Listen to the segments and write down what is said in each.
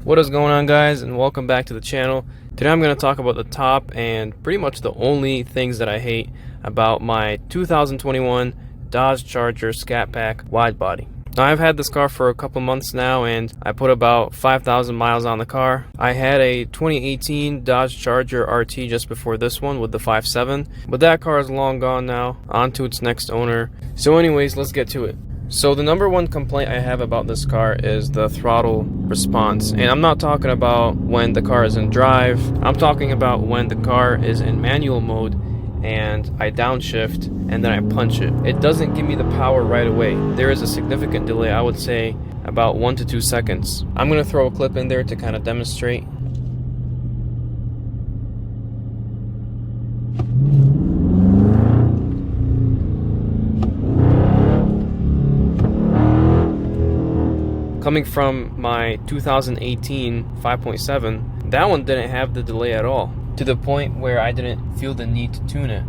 What is going on, guys, and welcome back to the channel. Today I'm going to talk about the top and pretty much the only things that I hate about my 2021 Dodge Charger ScatPack Widebody. Now, I've had this car for a couple months now, and I put about 5,000 miles on the car. I had a 2018 Dodge Charger RT just before this one with the 5.7, but that car is long gone now, on to its next owner. So anyways, let's get to it. So the number one complaint I have about this car is the throttle response. And I'm not talking about when the car is in drive. I'm talking about when the car is in manual mode and I downshift and then I punch it. It doesn't give me the power right away. There is a significant delay, I would say about 1 to 2 seconds. I'm going to throw a clip in there to kind of demonstrate. Coming from my 2018 5.7, that one didn't have the delay at all, to the point where I didn't feel the need to tune it.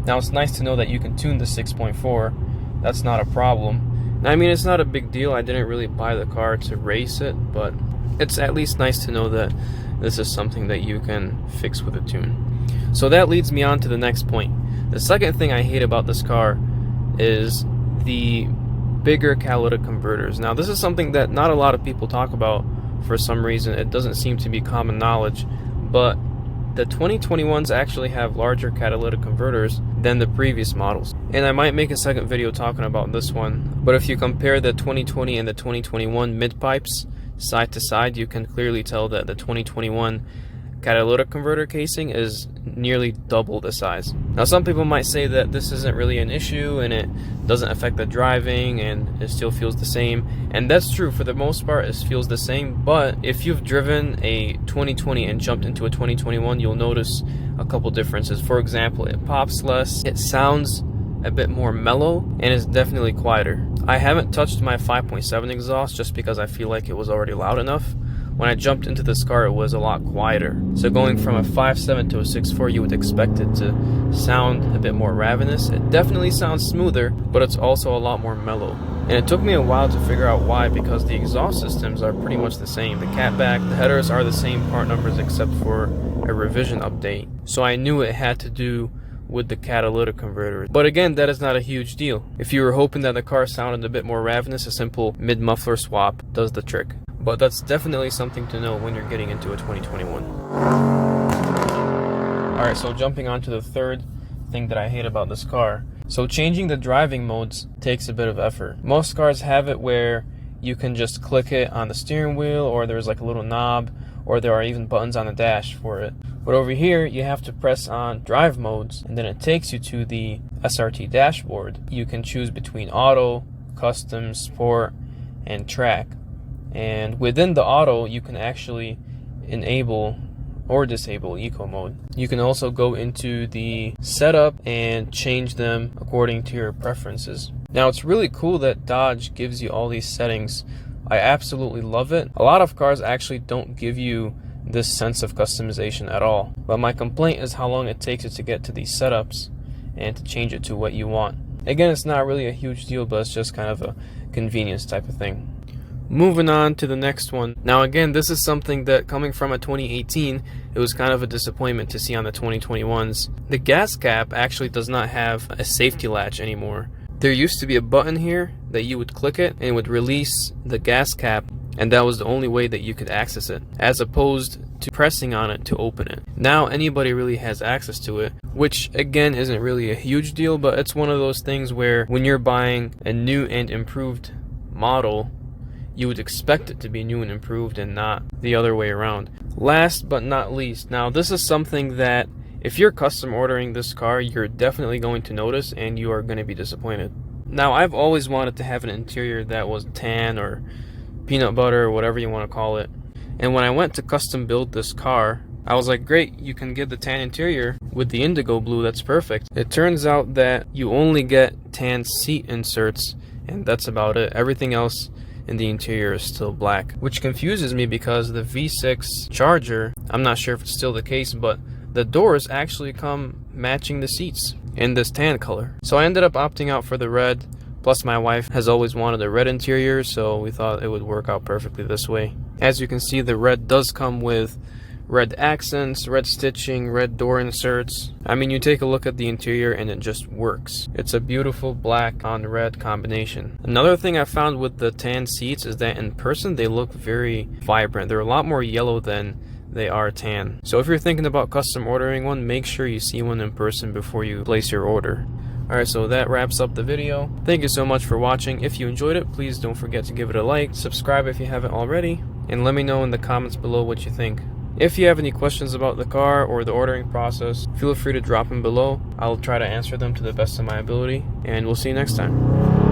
Now, it's nice to know that you can tune the 6.4. That's not a problem. I mean, it's not a big deal. I didn't really buy the car to race it, but it's at least nice to know that this is something that you can fix with a tune. So that leads me on to the next point. The second thing I hate about this car is the bigger catalytic converters. Now, this is something that not a lot of people talk about for some reason. It doesn't seem to be common knowledge, but the 2021s actually have larger catalytic converters than the previous models. And I might make a second video talking about this one, but if you compare the 2020 and the 2021 mid-pipes side to side, you can clearly tell that the 2021 catalytic converter casing is nearly double the size. Now, some people might say that this isn't really an issue and it doesn't affect the driving and it still feels the same, and that's true. For the most part, it feels the same, but if you've driven a 2020 and jumped into a 2021, you'll notice a couple differences. For example, it pops less, it sounds a bit more mellow, and it's definitely quieter. I haven't touched my 5.7 exhaust just because I feel like it was already loud enough. When I jumped into this car, it was a lot quieter. So going from a 5.7 to a 6.4, you would expect it to sound a bit more ravenous. It definitely sounds smoother, but it's also a lot more mellow. And it took me a while to figure out why, because the exhaust systems are pretty much the same. The catback, the headers are the same part numbers except for a revision update. So I knew it had to do with the catalytic converter. But again, that is not a huge deal. If you were hoping that the car sounded a bit more ravenous, a simple mid-muffler swap does the trick. But that's definitely something to know when you're getting into a 2021. Alright, so jumping on to the third thing that I hate about this car. So changing the driving modes takes a bit of effort. Most cars have it where you can just click it on the steering wheel, or there's like a little knob, or there are even buttons on the dash for it. But over here, you have to press on drive modes, and then it takes you to the SRT dashboard. You can choose between auto, custom, sport, and track. And within the auto, you can actually enable or disable eco mode. You can also go into the setup and change them according to your preferences. Now, it's really cool that Dodge gives you all these settings. I absolutely love it. A lot of cars actually don't give you this sense of customization at all. But my complaint is how long it takes you to get to these setups and to change it to what you want. Again, it's not really a huge deal, but it's just kind of a convenience type of thing. Moving on to the next one. Now, again, this is something that, coming from a 2018, it was kind of a disappointment to see on the 2021s. The gas cap actually does not have a safety latch anymore. There used to be a button here that you would click it and it would release the gas cap, and that was the only way that you could access it, as opposed to pressing on it to open it. Now anybody really has access to it, which again isn't really a huge deal, but it's one of those things where when you're buying a new and improved model, you would expect it to be new and improved and not the other way around. Last but not least, now this is something that if you're custom ordering this car, you're definitely going to notice and you are going to be disappointed. Now, I've always wanted to have an interior that was tan or peanut butter or whatever you want to call it. And when I went to custom build this car, I was like, great, you can get the tan interior with the indigo blue, that's perfect. It turns out that you only get tan seat inserts and that's about it. Everything else in the interior is still black, which confuses me because the V6 Charger, I'm not sure if it's still the case, but the doors actually come matching the seats in this tan color. So I ended up opting out for the red. Plus, my wife has always wanted a red interior, so we thought it would work out perfectly this way. As you can see, the red does come with red accents, red stitching, red door inserts. I mean, you take a look at the interior and it just works. It's a beautiful black on red combination. Another thing I found with the tan seats is that in person they look very vibrant. They're a lot more yellow than they are tan. So if you're thinking about custom ordering one, make sure you see one in person before you place your order. Alright, so that wraps up the video. Thank you so much for watching. If you enjoyed it, please don't forget to give it a like, subscribe if you haven't already, and let me know in the comments below what you think. If you have any questions about the car or the ordering process, feel free to drop them below. I'll try to answer them to the best of my ability, and we'll see you next time.